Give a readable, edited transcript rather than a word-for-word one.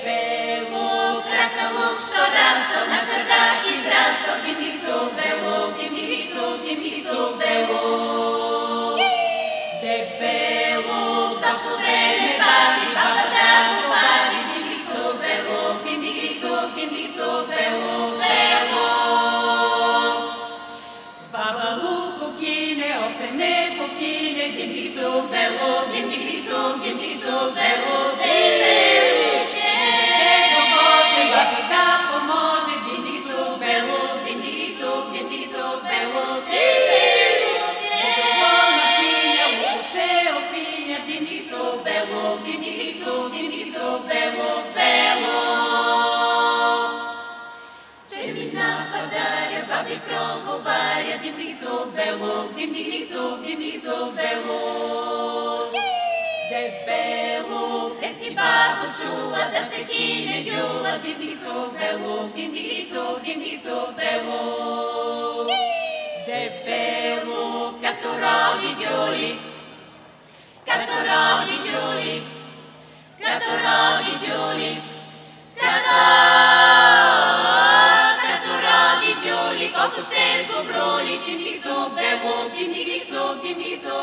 бело, краса лук, що расав на чердак і зрасав, дімницю бело, дімницю бело. Де бело, дошло время бави, баба да говори, дімницю бело, дімницю бело, бело. Баба луку кине, осен не покине, дімницю бело, дімницю бело, бело. Проговаря, дімницю бело. Де бело, де си бабу чула, да се кине дюла, дімницю бело. Де бело, като роди дюли, като роди дюли, като роди дюли, колко ще сгоброли, дімницю бело, дімницю